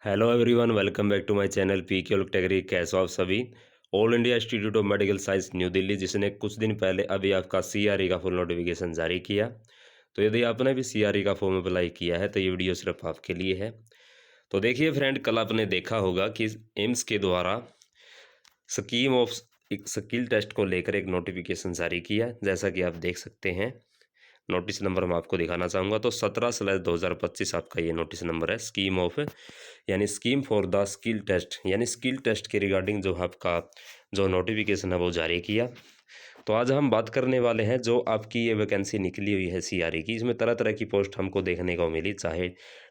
Hello everyone, welcome back to my channel PK category. कैसे हो आप सभी। All India institute of medical science new Delhi, जिसने कुछ दिन पहले अभी आपका सीआरई का फुल नोटिफिकेशन जारी किया। तो यदि आपने भी सीआरई का फॉर्म अप्लाई किया है तो ये वीडियो सिर्फ आपके लिए है। तो देखिए फ्रेंड, कल आपने देखा होगा कि एम्स के द्वारा स्कीम ऑफ एक स्किल टेस्ट को लेकर एक नोटिफिकेशन जारी किया, जैसा कि आप देख सकते हैं। नोटिस नंबर मैं आपको दिखाना चाहूँगा, तो 17/2025 आपका ये नोटिस नंबर है। स्कीम ऑफ यानी scheme for the skill test, यानी स्किल टेस्ट के रिगार्डिंग जो आपका जो नोटिफिकेशन है वो जारी किया। तो आज हम बात करने वाले हैं जो आपकी ये वैकेंसी निकली हुई है सीआरई की। इसमें तरह तरह की पोस्ट हमको देखने को मिली, चाहे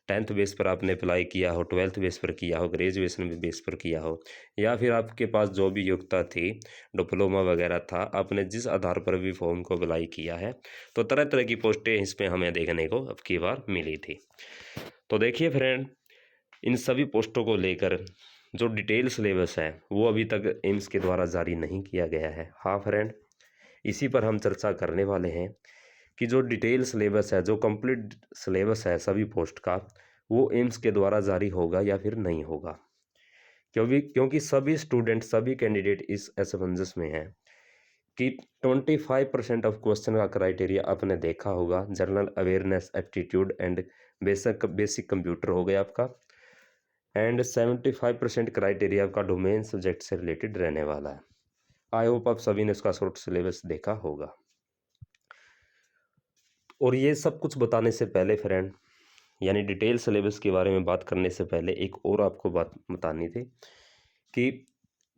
10th बेस पर आपने अप्लाई किया हो, 12th बेस पर किया हो, ग्रेजुएशन बेस पर किया हो, या फिर आपके पास जो भी योग्यता थी, डिप्लोमा वगैरह था, आपने जिस आधार पर भी फॉर्म को अप्लाई किया है, तो तरह तरह की पोस्टें इसमें हमें देखने को अब की बार मिली थी। तो देखिए फ्रेंड, इन सभी पोस्टों को लेकर जो डिटेल सिलेबस है वो अभी तक एम्स के द्वारा जारी नहीं किया गया है। हाँ फ्रेंड, इसी पर हम चर्चा करने वाले हैं कि जो डिटेल सिलेबस है, जो कंप्लीट सिलेबस है सभी पोस्ट का, वो एम्स के द्वारा जारी होगा या फिर नहीं होगा। क्योंकि सभी स्टूडेंट, सभी कैंडिडेट इस असमंजस में हैं कि 25% ऑफ क्वेश्चन का क्राइटेरिया आपने देखा होगा, general awareness, aptitude and basic computer हो गया आपका, एंड 75% क्राइटेरिया आपका डोमेन सब्जेक्ट से रिलेटेड रहने वाला है। आई होप आप सभी ने उसका शॉर्ट सिलेबस देखा होगा। और ये सब कुछ बताने से पहले फ्रेंड, यानी डिटेल सिलेबस के बारे में बात करने से पहले एक और आपको बात बतानी थी कि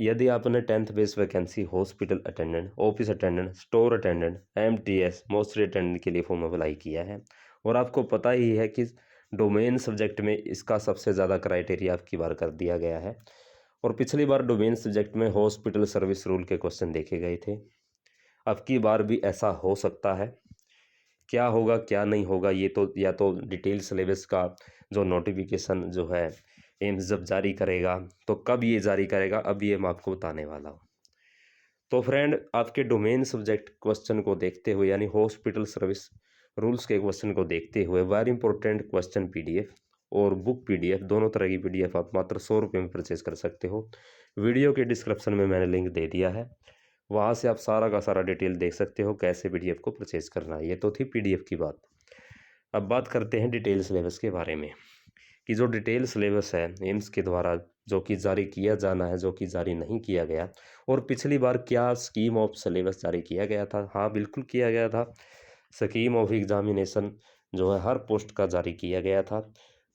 यदि आपने 10th base vacancy hospital attendant, office attendant, store attendant, MTS, mortuary attendant के लिए फॉर्म अप्लाई किया है, और आपको पता ही है कि डोमेन सब्जेक्ट में इसका सबसे ज़्यादा क्राइटेरिया आपकी बार कर दिया गया है, और पिछली बार डोमेन सब्जेक्ट में हॉस्पिटल सर्विस रूल के क्वेश्चन देखे गए थे। अब की बार भी ऐसा हो सकता है। क्या होगा क्या नहीं होगा ये तो या तो डिटेल सिलेबस का जो नोटिफिकेशन जो है एम्स जब जारी करेगा, तो कब ये जारी करेगा अब ये मैं आपको बताने वाला हूँ। तो फ्रेंड, आपके डोमेन सब्जेक्ट क्वेश्चन को देखते हुए, यानी हॉस्पिटल सर्विस रूल्स के क्वेश्चन को देखते हुए, वेरी इंपॉर्टेंट क्वेश्चन पीडीएफ और बुक पीडीएफ, दोनों तरह की पीडीएफ आप मात्र 100 रुपये में परचेज कर सकते हो। वीडियो के डिस्क्रिप्शन में मैंने लिंक दे दिया है, वहाँ से आप सारा का सारा डिटेल देख सकते हो कैसे पीडीएफ को परचेज करना है। ये तो थी पीडीएफ की बात। अब बात करते हैं डिटेल सिलेबस के बारे में कि जो डिटेल सिलेबस है एम्स के द्वारा जो कि जारी किया जाना है, जो कि जारी नहीं किया गया। और पिछली बार क्या स्कीम ऑफ सिलेबस जारी किया गया था? हाँ बिल्कुल किया गया था। स्कीम ऑफ एग्जामिनेशन जो है हर पोस्ट का जारी किया गया था।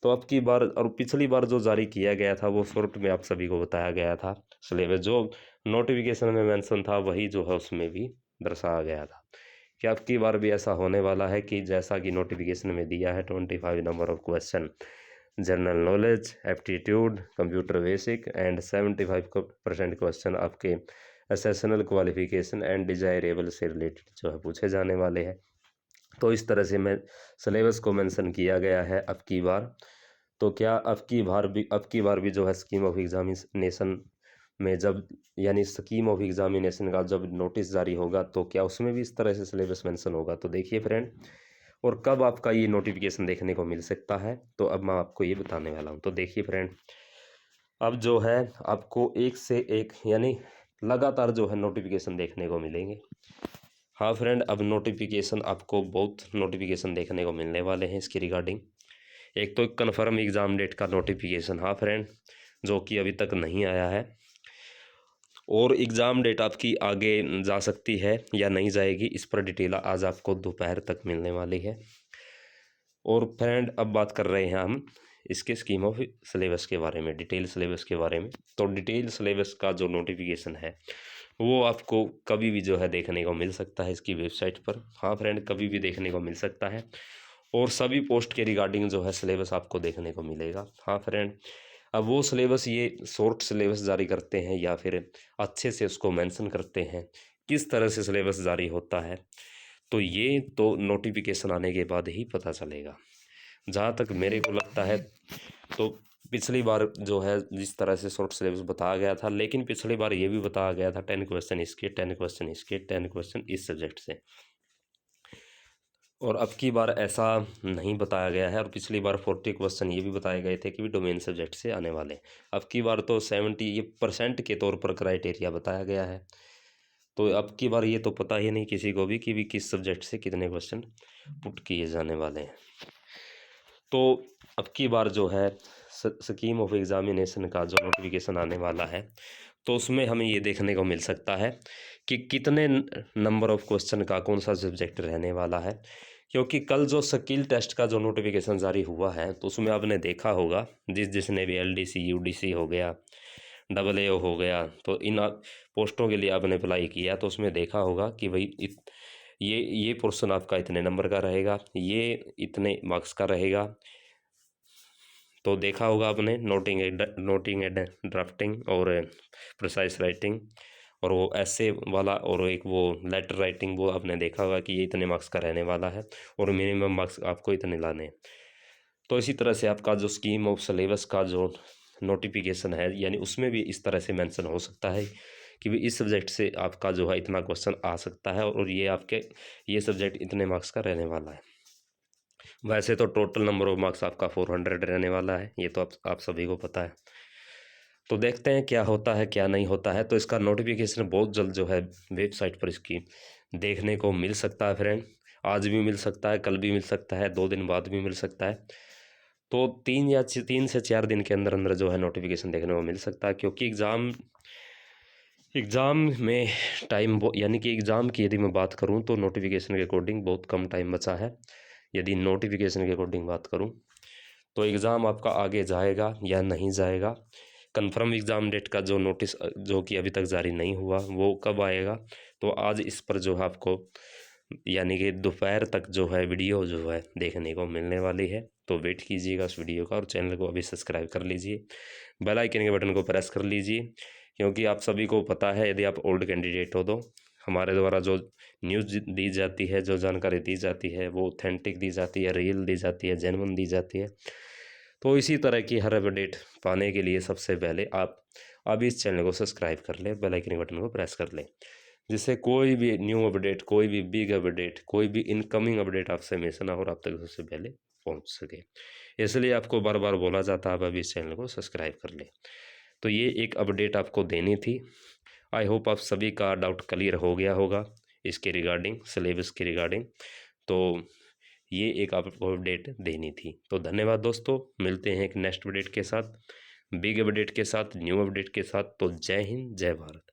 तो अब की बार और पिछली बार जो जारी किया गया था वो शॉर्ट में आप सभी को बताया गया था। सिलेबस जो नोटिफिकेशन में मेंशन था वही जो है उसमें भी दर्शाया गया था। कि अब की बार भी ऐसा होने वाला है कि जैसा कि नोटिफिकेशन में दिया है, 25 number of question general knowledge, aptitude, computer basic and 75% question आपके एसेशनल क्वालिफिकेशन एंड डिजायरेबल से रिलेटेड जो है पूछे जाने वाले हैं। तो इस तरह से मैं सिलेबस को मेंशन किया गया है अब की बार। तो क्या अब की बार भी जो है स्कीम ऑफ एग्जामिनेशन में जब, यानी स्कीम ऑफ एग्जामिनेशन का जब नोटिस जारी होगा तो क्या उसमें भी इस तरह से सिलेबस मेंशन होगा? तो देखिए फ्रेंड, और कब आपका ये नोटिफिकेशन देखने को मिल सकता है, तो अब मैं आपको ये बताने वाला हूँ। तो देखिए फ्रेंड, अब जो है आपको एक से एक, यानी लगातार जो है नोटिफिकेशन देखने को मिलेंगे। हाँ फ्रेंड, अब नोटिफिकेशन आपको बहुत नोटिफिकेशन देखने को मिलने वाले हैं इसके रिगार्डिंग। एक तो कन्फर्म एग्ज़ाम डेट का नोटिफिकेशन, हाँ फ्रेंड, जो कि अभी तक नहीं आया है। और एग्ज़ाम डेट आपकी आगे जा सकती है या नहीं जाएगी, इस पर डिटेल आज आपको दोपहर तक मिलने वाली है। और फ्रेंड, अब बात कर रहे हैं हम इसके स्कीम ऑफ सिलेबस के बारे में, डिटेल सिलेबस के बारे में। तो डिटेल सिलेबस का जो नोटिफिकेशन है वो आपको कभी भी जो है देखने को मिल सकता है इसकी वेबसाइट पर। हाँ फ्रेंड, कभी भी देखने को मिल सकता है, और सभी पोस्ट के रिगार्डिंग जो है सिलेबस आपको देखने को मिलेगा। हाँ फ्रेंड, अब वो सिलेबस ये शॉर्ट सिलेबस जारी करते हैं या फिर अच्छे से उसको मेंशन करते हैं, किस तरह से सिलेबस जारी होता है, तो ये तो नोटिफिकेशन आने के बाद ही पता चलेगा। जहाँ तक मेरे को लगता है, तो पिछली बार जो है जिस तरह से शॉर्ट सिलेबस बताया गया था, लेकिन पिछली बार ये भी बताया गया था 10 क्वेश्चन इसके, 10 क्वेश्चन इसके, 10 क्वेश्चन इस सब्जेक्ट से। और अब की बार ऐसा नहीं बताया गया है, और पिछली बार 40 क्वेश्चन ये भी बताए गए थे कि भी डोमेन सब्जेक्ट से आने वाले। अब की बार तो 70% के तौर पर क्राइटेरिया बताया गया है। तो अब की बार ये तो पता ही नहीं किसी को भी कि भी किस सब्जेक्ट से कितने क्वेश्चन पुट किए जाने वाले हैं। तो अब की बार जो है स्कीम ऑफ एग्जामिनेशन का जो नोटिफिकेशन आने वाला है, तो उसमें हमें ये देखने को मिल सकता है कि कितने नंबर ऑफ क्वेश्चन का कौन सा सब्जेक्ट रहने वाला है। क्योंकि कल जो स्किल टेस्ट का जो नोटिफिकेशन जारी हुआ है, तो उसमें आपने देखा होगा जिसने भी LDC UDC हो गया, AAO हो गया, तो इन पोस्टों के लिए आपने अप्लाई किया, तो उसमें देखा होगा कि भाई ये पोर्शन आपका इतने नंबर का रहेगा, ये इतने मार्क्स का रहेगा। तो देखा होगा आपने नोटिंग एंड ड्राफ्टिंग और प्रिसाइज राइटिंग, और वो ऐसे वाला, और एक वो लेटर राइटिंग, वो आपने देखा होगा कि ये इतने मार्क्स का रहने वाला है और मिनिमम मार्क्स आपको इतने लाने हैं। तो इसी तरह से आपका जो स्कीम ऑफ सिलेबस का जो नोटिफिकेशन है, यानी उसमें भी इस तरह से मेंशन हो सकता है कि भी इस सब्जेक्ट से आपका जो है इतना क्वेश्चन आ सकता है, और ये सब्जेक्ट इतने मार्क्स का रहने वाला है। वैसे तो टोटल नंबर ऑफ मार्क्स आपका 400 रहने वाला है, ये तो आप सभी को पता है। तो देखते हैं क्या होता है क्या नहीं होता है। तो इसका नोटिफिकेशन बहुत जल्द जो है वेबसाइट पर इसकी देखने को मिल सकता है फ्रेंड। आज भी मिल सकता है, कल भी मिल सकता है, 2 दिन बाद भी मिल सकता है। तो 3 से 4 दिन के अंदर अंदर जो है नोटिफिकेशन देखने को मिल सकता है, क्योंकि एग्ज़ाम में टाइम यानी कि एग्ज़ाम की यदि मैं बात करूं तो नोटिफिकेशन के अकॉर्डिंग बहुत कम टाइम बचा है। यदि नोटिफिकेशन के अकॉर्डिंग बात करूं तो एग्ज़ाम आपका आगे जाएगा या नहीं जाएगा, कंफर्म एग्ज़ाम डेट का जो नोटिस जो कि अभी तक जारी नहीं हुआ, वो कब आएगा, तो आज इस पर जो है आपको यानी कि दोपहर तक जो है वीडियो जो है देखने को मिलने वाली है। तो वेट कीजिएगा उस वीडियो का, और चैनल को अभी सब्सक्राइब कर लीजिए, बेल आइकन के बटन को प्रेस कर लीजिए, क्योंकि आप सभी को पता है यदि आप ओल्ड कैंडिडेट हो तो हमारे द्वारा जो न्यूज़ दी जाती है, जो जानकारी दी जाती है, वो ऑथेंटिक दी जाती है, रियल दी जाती है, जेन्युइन दी जाती है। तो इसी तरह की हर अपडेट पाने के लिए सबसे पहले आप अभी इस चैनल को सब्सक्राइब कर लें, बेल आइकन के बटन को प्रेस कर लें, जिससे कोई भी न्यू अपडेट, कोई भी बिग अपडेट, कोई भी इनकमिंग अपडेट आपसे मिस ना हो और आप तक सबसे पहले पहुंच सके। इसलिए आपको बार बार बोला जाता है आप अभी इस चैनल को सब्सक्राइब कर लें। तो ये एक अपडेट आपको देनी थी। आई होप आप सभी का डाउट क्लियर हो गया होगा इसके रिगार्डिंग, सिलेबस के रिगार्डिंग। तो ये एक आपको अपडेट देनी थी। तो धन्यवाद दोस्तों, मिलते हैं एक नेक्स्ट अपडेट के साथ, बिग अपडेट के साथ, न्यू अपडेट के साथ। तो जय हिंद, जय भारत।